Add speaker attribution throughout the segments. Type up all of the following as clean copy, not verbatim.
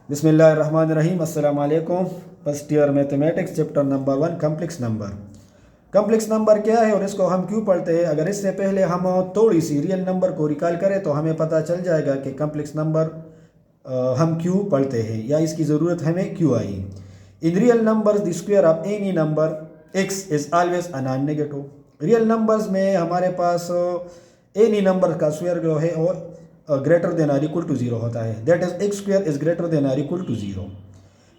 Speaker 1: बिस्मिल्लाहिर्रहमानिर्रहीम। अस्सलाम वालेकुम। First year mathematics chapter number 1 complex number. Complex number क्या है और इसको हम क्यों पढ़ते हैं? अगर इससे पहले हम थोड़ी सी रियल नंबर को रिकॉल करें तो हमें पता चल जाएगा कि कम्प्लेक्स नंबर हम क्यों पढ़ते हैं या इसकी ज़रूरत हमें क्यों आई। In real numbers the square of any number x is always a non negative. Real numbers में हमारे पास एनी नंबर का स्क्वायर जो है वो greater than or equal to zero होता है, that is x square is greater than or equal to zero.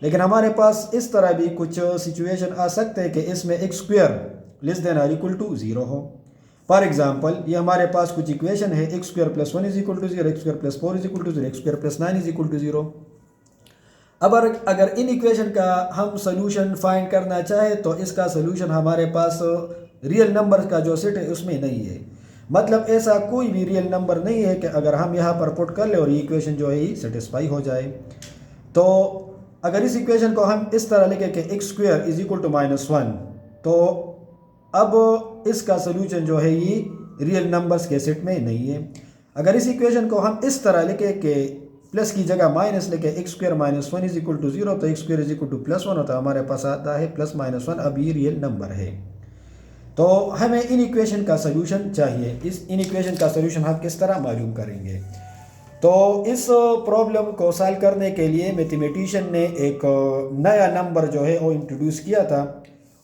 Speaker 1: लेकिन हमारे पास इस तरह भी कुछ सिचुएशन आ सकते हैं कि इसमें x square less than or equal to zero हो। फॉर एग्जाम्पल ये हमारे पास कुछ इक्वेशन है, x square plus 1 is equal to zero, x square plus 4 is equal to zero, x square plus 9 is equal to zero. अब अगर in equation का हम सोल्यूशन फाइंड करना चाहें तो इसका सोल्यूशन हमारे पास रियल नंबर का जो सेट है उसमें नहीं है। मतलब ऐसा कोई भी रियल नंबर नहीं है कि अगर हम यहाँ पर पुट कर ले और ये इक्वेशन जो है ये सेटिस्फाई हो जाए। तो अगर इस इक्वेशन को हम इस तरह लिखें कि x square is equal to -1, तो अब इसका सोल्यूशन जो है ये रियल नंबर्स के सेट में नहीं है। अगर इस इक्वेशन को हम इस तरह लिखें कि प्लस की जगह माइनस लेके x square -1 is equal to zero, तो x square is equal to +1 होता है, हमारे पास आता है +-1। अब ये रियल नंबर है तो हमें इन इक्वेशन का सोल्यूशन चाहिए। इन इक्वेशन का सोल्यूशन हम किस तरह मालूम करेंगे? तो इस प्रॉब्लम को सॉल्व करने के लिए मैथमेटिशियन ने एक नया नंबर जो है वो इंट्रोड्यूस किया था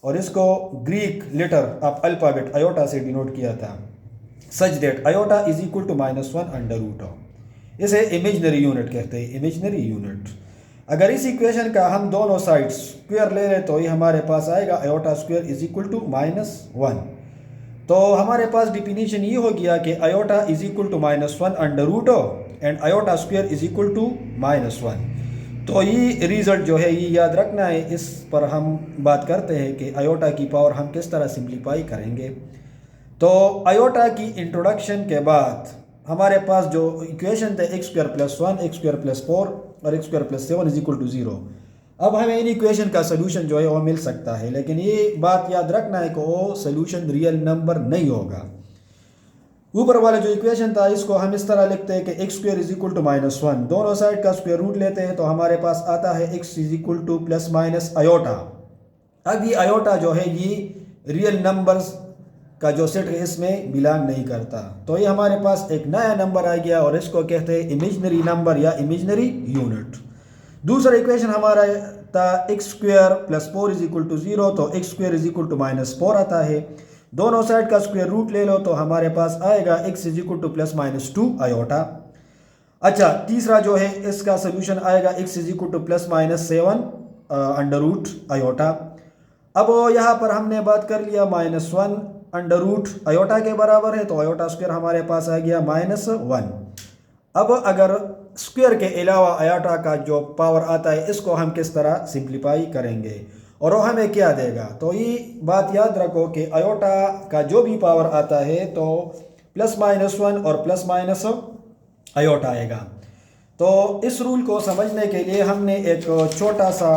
Speaker 1: और इसको Greek letter of alphabet iota से डिनोट किया था, such that iota is equal to -1 under root of. इसे इमेजनरी यूनिट कहते हैं, इमेजनरी यूनिट। अगर इस इक्वेशन का हम दोनों साइड्स स्क्वायर ले लें तो ये हमारे पास आएगा iota square is equal to -1। तो हमारे पास डिफिनीशन ये हो गया कि iota is equal to -1 under root of and iota square is equal to -1। तो ये रिजल्ट जो है ये याद रखना है। इस पर हम बात करते हैं कि आयोटा की पावर हम किस तरह सिंप्लीफाई करेंगे। तो आयोटा की इंट्रोडक्शन के बाद हमारे पास जो इक्वेशन थे x square plus 1, x square plus 4 और x square plus 7 is equal to zero. अब हमें इन इक्वेशन का सोल्यूशन जो है वो मिल सकता है, लेकिन ये बात याद रखना है कि वो सोल्यूशन रियल नंबर नहीं होगा। ऊपर वाला जो इक्वेशन था इसको हम इस तरह लिखते हैं कि x square is equal to -1, दोनों साइड का स्क्वायर रूट लेते हैं तो हमारे पास आता है x is equal to plus minus iota. अब ये आयोटा जो है ये रियल नंबर्स का जो सेट है इसमें बिलोंग नहीं करता। तो ये हमारे पास एक नया नंबर आ गया और इसको कहते हैं इमेजनरी नंबर या इमेजनरी यूनिट। दूसरा इक्वेशन हमारा था x square plus 4 is equal to zero, तो x square is equal to -4 आता है। दोनों साइड का स्क्वायर रूट ले लो तो हमारे पास आएगा x is equal to plus -2 iota. अच्छा, तीसरा जो है इसका सोल्यूशन आएगा x is equal to plus -7 under root iota. अब यहाँ पर हमने बात कर लिया -1 अंडर रूट आयोटा के बराबर है, तो आयोटा स्क्वायर हमारे पास आ गया -1। अब अगर स्क्वायर के अलावा आयोटा का जो पावर आता है इसको हम किस तरह सिंप्लीफाई करेंगे और वो हमें क्या देगा? तो ये बात याद रखो कि आयोटा का जो भी पावर आता है तो +-1 और प्लस आयोटा आएगा। तो इस रूल को समझने के लिए हमने एक छोटा सा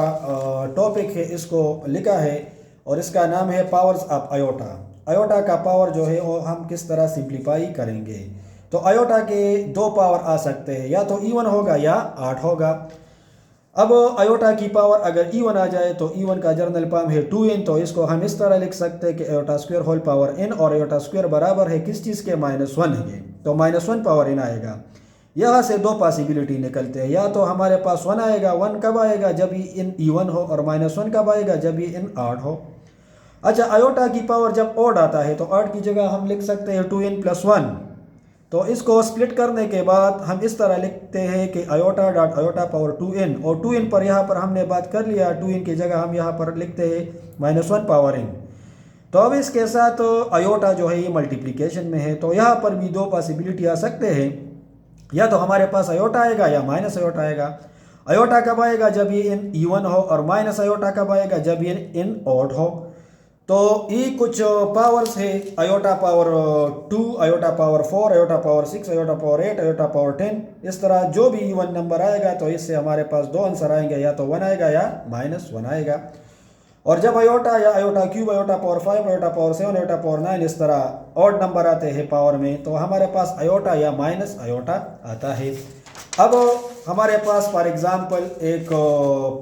Speaker 1: टॉपिक है इसको लिखा है और इसका नाम है पावर्स ऑफ आयोटा। आयोटा का पावर जो है वो हम किस तरह सिंप्लीफाई करेंगे। तो आयोटा के दो पावर आ सकते हैं, या तो इवन होगा या 8 होगा। अब आयोटा की पावर अगर इवन आ जाए तो इवन का जर्नल फॉर्म है 2n, तो इसको हम इस तरह लिख सकते हैं कि iota square whole power n और आयोटा स्क्वायर बराबर है किस चीज़ के? -1 है, तो -1 पावर n आएगा। यहाँ से दो पॉसिबिलिटी निकलते हैं, या तो हमारे पास 1 आएगा। 1 कब आएगा? जब ये n इवन हो, और -1 कब आएगा? जब ये n 8 हो। अच्छा, आयोटा की पावर जब ऑड आता है तो ऑड की जगह हम लिख सकते हैं 2n प्लस 1। तो इसको स्प्लिट करने के बाद हम इस तरह लिखते हैं कि iota dot iota power 2n, और 2n पर यहाँ पर हमने बात कर लिया, 2n की जगह हम यहाँ पर लिखते हैं -1 पावर n। तो अब इसके साथ आयोटा जो है ये मल्टीप्लिकेशन में है, तो यहाँ पर भी दो पॉसिबिलिटी आ सकते हैं, या तो हमारे पास आयोटा आएगा या माइनस आयोटा आएगा। आयोटा कब आएगा? जब ये n इवन हो, और माइनस आयोटा कब आएगा? जब ये n ऑड हो। तो ये कुछ पावर्स है, iota power 2, iota power 4, iota power 6, iota power 8, iota power 10। इस तरह जो भी इवन नंबर आएगा तो इससे हमारे पास दो आंसर आएंगे, या तो 1 आएगा या -1 आएगा। और जब आयोटा या iota cube, iota power 5, iota power 7, iota power 9 इस तरह ऑड नंबर आते हैं पावर में, तो हमारे पास आयोटा या माइनस आयोटा आता है। अब हमारे पास फॉर एग्ज़ाम्पल एक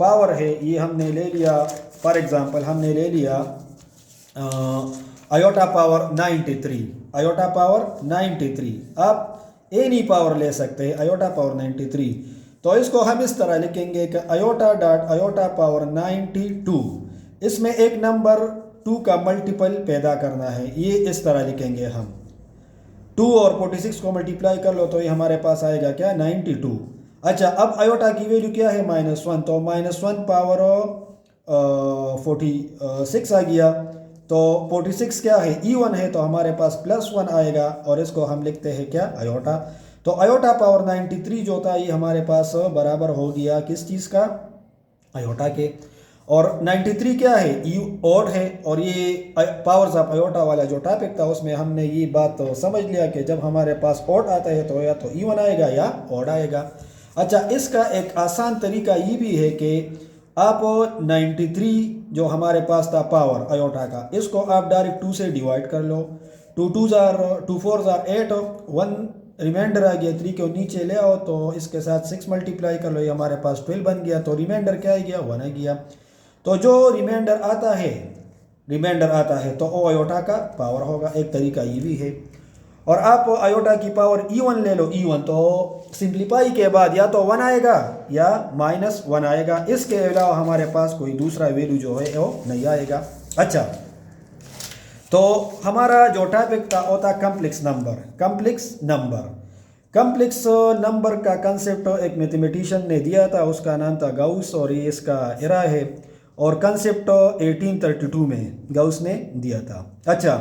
Speaker 1: पावर है, ये हमने ले लिया, फॉर एग्ज़ाम्पल हमने ले लिया आयोटा पावर 93, आयोटा पावर 93। आप एनी पावर ले सकते हैं आयोटा पावर 93। तो इसको हम इस तरह लिखेंगे कि आयोटा डॉट आयोटा पावर 92, इसमें एक नंबर 2 का मल्टीपल पैदा करना है, ये इस तरह लिखेंगे हम। 2 और 46 को मल्टीप्लाई कर लो तो ये हमारे पास आएगा क्या, 92। अच्छा, अब आयोटा की वैल्यू क्या है, -1, तो -1 पावर 46 आ गया। तो 46 क्या है, इवन है, तो हमारे पास +1 आएगा और इसको हम लिखते हैं क्या, आयोटा। तो आयोटा पावर 93 जो था ये हमारे पास बराबर हो गया किस चीज़ का, आयोटा के। और 93 क्या है, ऑड है। और ये पावर्स ऑफ आयोटा वाला जो टॉपिक था उसमें हमने ये बात तो समझ लिया कि जब हमारे पास ऑड आता है तो या तो इवन आएगा या ऑड आएगा। अच्छा, इसका एक आसान तरीका ये भी है कि आप 93 जो हमारे पास था पावर आयोटा का, इसको आप डायरेक्ट 2 से डिवाइड कर लो। 2 4 8, 1 रिमाइंडर आ गया, 3 को नीचे ले आओ तो इसके साथ 6 मल्टीप्लाई कर लो, ये हमारे पास 12 बन गया। तो रिमाइंडर क्या आ गया, 1 आ गया। तो जो रिमाइंडर आता है तो वो आयोटा का पावर होगा, एक तरीका ये भी है। और आप आयोटा की पावर इवन ले लो, इवन तो सिंप्लीफाई के बाद या तो 1 आएगा या -1 आएगा, इसके अलावा हमारे पास कोई दूसरा वैल्यू जो है वो नहीं आएगा। अच्छा, तो हमारा जो टॉपिक था वो था कम्प्लेक्स नंबर का कंसेप्ट एक मैथमेटिशियन ने दिया था, उसका नाम था गाउस, और ये इसका एरा है। और कंसेप्ट 1832 में गाउस ने दिया था। अच्छा,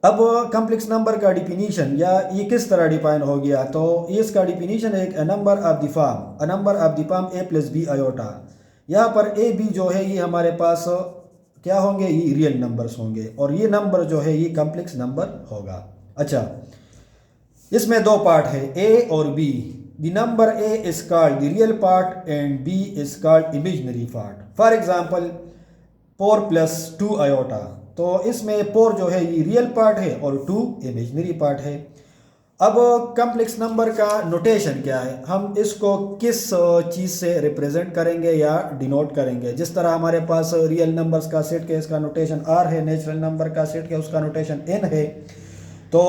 Speaker 1: अब कम्प्लेक्स नंबर का डिफिनीशन या ये किस तरह डिफाइन हो गया, तो इसका डिफिनीशन है a number of the form a plus b iota. यहाँ पर a b जो है ये हमारे पास क्या होंगे, ये रियल नंबर्स होंगे, और ये नंबर जो है ये कम्प्लेक्स नंबर होगा। अच्छा, इसमें 2 पार्ट है, a और b। The number a is called the real part and b is called imaginary part. For example 4 + 2 iota, तो इसमें 4 जो है ये रियल पार्ट है और 2 इमेजिनरी पार्ट है। अब कम्प्लेक्स नंबर का नोटेशन क्या है, हम इसको किस चीज़ से रिप्रेजेंट करेंगे या डिनोट करेंगे। जिस तरह हमारे पास रियल नंबर्स का सेट के इसका नोटेशन r है, नेचुरल नंबर का सेट के उसका नोटेशन n है, तो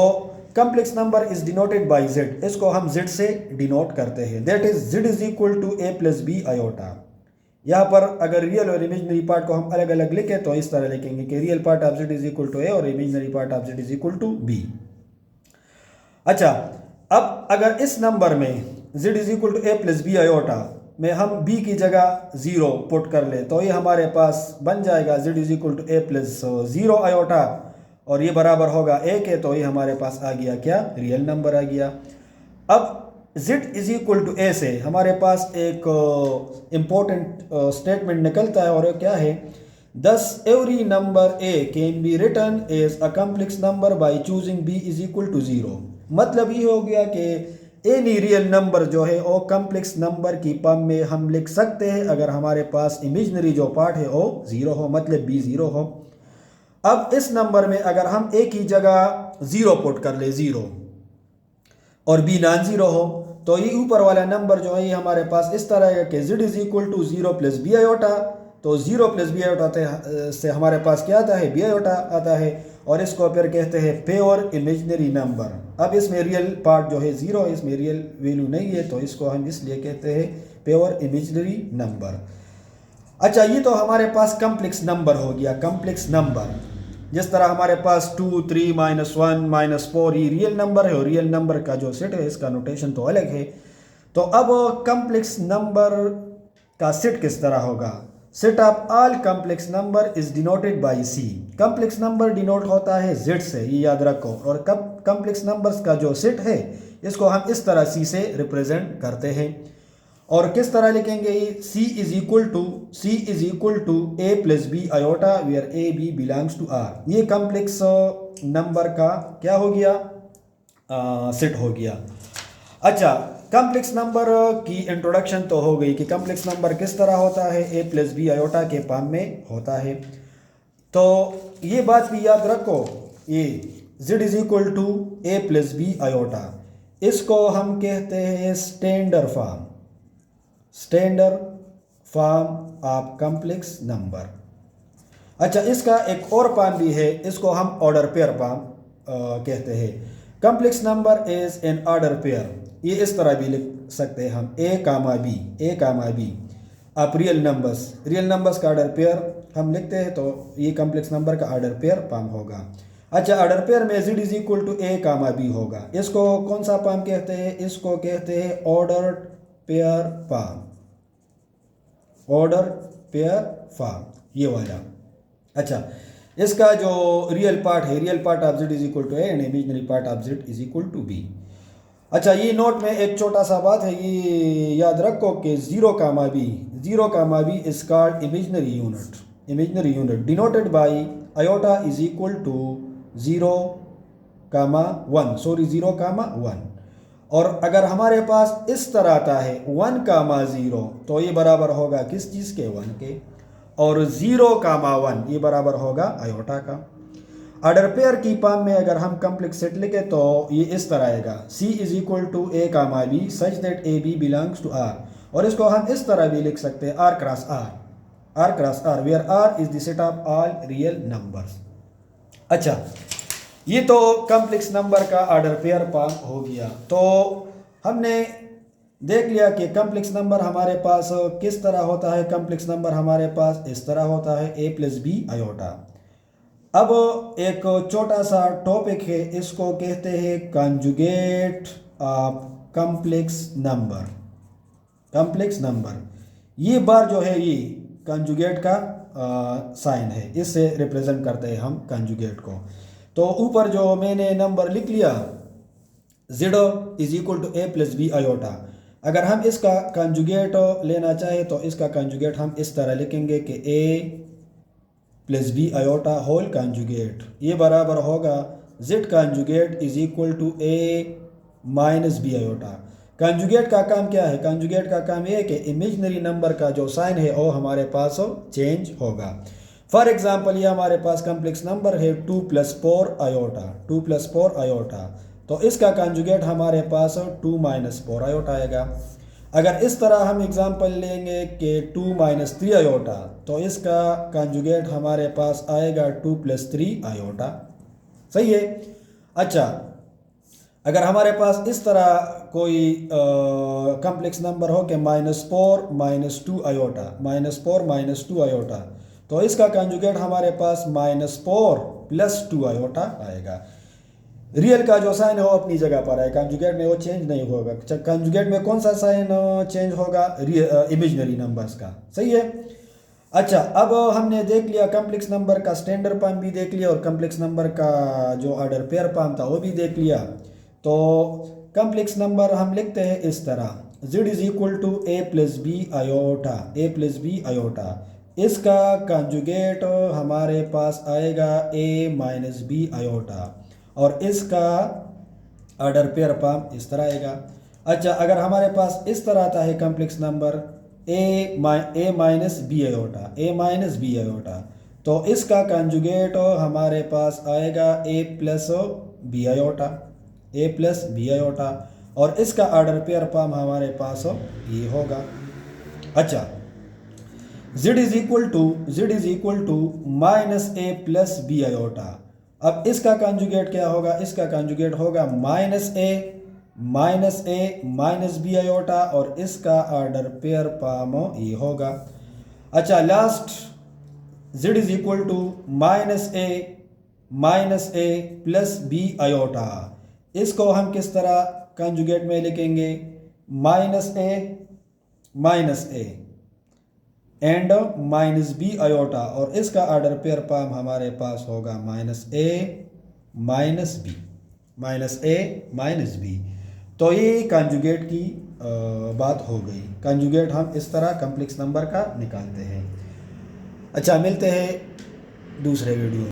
Speaker 1: complex number is denoted by z, इसको हम z से डिनोट करते हैं। That is z is equal to a plus b iota. यहाँ पर अगर रियल और इमेजिनरी पार्ट को हम अलग अलग लिखें तो इस तरह लिखेंगे कि real part of z is equal to a और imaginary part of z is equal to b। अच्छा, अब अगर इस नंबर में z is equal to a plus b iota में हम b की जगह 0 पुट कर ले तो ये हमारे पास बन जाएगा z is equal to a plus 0 iota, और ये बराबर होगा a के, तो ये हमारे पास आ गया क्या, रियल नंबर आ गया। अब z is equal to a से हमारे पास एक इम्पोर्टेंट स्टेटमेंट निकलता है, और ये क्या है, thus every number a can be written as a complex number by choosing b is equal to 0। मतलब ये हो गया कि एनी रियल नंबर जो है वो कम्प्लेक्स नंबर की फॉर्म में हम लिख सकते हैं अगर हमारे पास इमेजिनरी जो पार्ट है वो 0 हो, मतलब b 0 हो। अब इस नंबर में अगर हम a की जगह 0 पुट कर ले, 0, और b नॉन 0 हो, तो ये ऊपर वाला नंबर जो है ये हमारे पास इस तरह है कि z is equal to 0 plus b iota. तो 0 प्लस बी आयोटा से हमारे पास क्या आता है, बी आयोटा आता है, और इसको फिर कहते हैं प्योर इमेजिनरी नंबर। अब इसमें रियल पार्ट जो है 0 है, इसमें रियल वैल्यू नहीं है, तो इसको हम इसलिए कहते हैं प्योर इमेजिनरी नंबर। अच्छा, ये तो हमारे पास कम्प्लेक्स नंबर हो गया, कम्प्लेक्स नंबर। जिस तरह हमारे पास 2, 3, -1, -4 ये रियल नंबर है, और रियल नंबर का जो सेट है इसका नोटेशन तो अलग है। तो अब कम्प्लेक्स नंबर का सेट किस तरह होगा, set of all complex number is denoted bye c। Complex number denote होता है z से, ये याद रखो, और कम्प्लेक्स नंबर्स का जो सेट है इसको हम इस तरह c से रिप्रेजेंट करते हैं। और किस तरह लिखेंगे, c is equal to a plus b iota where a b belongs to r। ये कम्प्लेक्स नंबर का क्या हो गया, सेट हो गया। अच्छा, कम्प्लेक्स नंबर की इंट्रोडक्शन तो हो गई कि कम्प्लेक्स नंबर किस तरह होता है, a प्लस बी आयोटा के फॉर्म में होता है। तो ये बात भी याद रखो, ये z is equal to a plus b iota. इसको हम कहते हैं standard form, standard form of complex number. अच्छा, इसका एक और फॉर्म भी है, इसको हम ऑर्डर पेयर फॉर्म कहते हैं। Complex number is an order pair, ये इस तरह भी लिख सकते हैं हम, a comma b, a comma b. आप रियल नंबर्स का ऑर्डर पेयर हम लिखते हैं तो ये कॉम्प्लेक्स नंबर का ऑर्डर पेयर फॉर्म होगा। अच्छा, ऑर्डर पेयर में z is equal to a comma b होगा। इसको कौन सा फॉर्म कहते हैं? इसको कहते हैं order pair form, order pair form, ये वाला। अच्छा, इसका जो रियल पार्ट है, real part of z is equal to a and imaginary part of z is equal to b. अच्छा, ये नोट में एक छोटा सा बात है, ये याद रखो कि 0 comma B is called imaginary unit, imaginary unit denoted by iota is equal to 0 comma 1, sorry 0 comma 1। और अगर हमारे पास इस तरह आता है 1 कामा 0 तो ये बराबर होगा किस चीज़ के? 1 के। और 0 कामा 1 ये बराबर होगा आयोटा का। ऑर्डर पेयर की फॉर्म में अगर हम कॉम्प्लेक्स सेट लिखे तो ये इस तरह आएगा, C is equal to a comma b such that a b belongs to r. और इसको हम इस तरह भी लिख सकते हैं, r cross r, where r is the set of all real numbers. अच्छा, ये तो कॉम्प्लेक्स नंबर का ऑर्डर पेयर फॉर्म हो गया। तो हमने देख लिया कि कॉम्प्लेक्स नंबर हमारे पास किस तरह होता है। कॉम्प्लेक्स नंबर हमारे पास इस तरह होता है, a प्लस बी आयोटा। अब एक छोटा सा टॉपिक है, इसको कहते हैं conjugate of complex number. Complex number ये बार जो है ये कॉन्जुगेट का साइन है, इससे रिप्रेजेंट करते हैं हम कॉन्जुगेट को। तो ऊपर जो मैंने नंबर लिख लिया z is equal to a plus b iota, अगर हम इसका कॉन्जुगेट लेना चाहे तो इसका कॉन्जुगेट हम इस तरह लिखेंगे कि a plus b iota whole conjugate, ये बराबर होगा z conjugate is equal to a minus b iota. Conjugate का काम क्या है? कॉन्जुगेट का काम ये है कि इमेजिनरी नंबर का जो साइन है वो हमारे पास चेंज होगा। फॉर एग्जांपल ये हमारे पास कॉम्प्लेक्स नंबर है 2 प्लस 4 आयोटा, 2 प्लस 4 आयोटा, तो इसका कॉन्जुगेट हमारे पास 2 माइनस 4 आयोटा आएगा। अगर इस तरह हम एग्जांपल लेंगे कि 2 माइनस 3 आयोटा, तो इसका कॉन्जुगेट हमारे पास आएगा 2 प्लस 3 आयोटा। सही है। अच्छा, अगर हमारे पास इस तरह कोई कॉम्प्लेक्स नंबर हो कि -4 माइनस 2 आयोटा, -4 माइनस 2 आयोटा, तो इसका कॉन्जुगेट हमारे पास -4 प्लस 2 आयोटा आएगा। रियल का जो साइन है वो अपनी जगह पर है, कॉन्जुगेट में वो चेंज नहीं होगा। कॉन्जुगेट में कौन सा साइन चेंज होगा? इमेजिनरी नंबर्स का। सही है। अच्छा, अब हमने देख लिया कॉम्प्लेक्स नंबर का स्टैंडर्ड फॉर्म भी देख लिया और कॉम्प्लेक्स नंबर का जो ऑर्डर पेयर फॉर्म था वो भी देख लिया। तो कॉम्प्लेक्स नंबर हम लिखते हैं इस तरह, z is equal to a plus b iota, a plus b iota. इसका कॉन्जुगेट हमारे पास आएगा a माइनस बी आयोटा और इसका ऑर्डर पेयर फॉर्म इस तरह आएगा। अच्छा, अगर हमारे पास इस तरह आता है complex number a minus b iota, a minus b iota, तो इसका कॉन्जुगेट हमारे पास आएगा a plus b iota, a plus b iota, और इसका ऑर्डर पेयर फॉर्म हमारे पास ये होगा। अच्छा, z is equal to minus a plus b iota. अब इसका कॉन्जुगेट क्या होगा? इसका कॉन्जुगेट होगा minus a minus b iota, और इसका ऑर्डर पेयर फॉर्म ये होगा। अच्छा, last z is equal to minus a plus b iota. इसको हम किस तरह कॉन्जुगेट में लिखेंगे? Minus a and minus b iota, और इसका ऑर्डर पेयर फॉर्म हमारे पास होगा माइनस ए माइनस बी। तो ये कॉन्जुगेट की बात हो गई। कॉन्जुगेट हम इस तरह कॉम्प्लेक्स नंबर का निकालते हैं। अच्छा, मिलते हैं दूसरे वीडियो।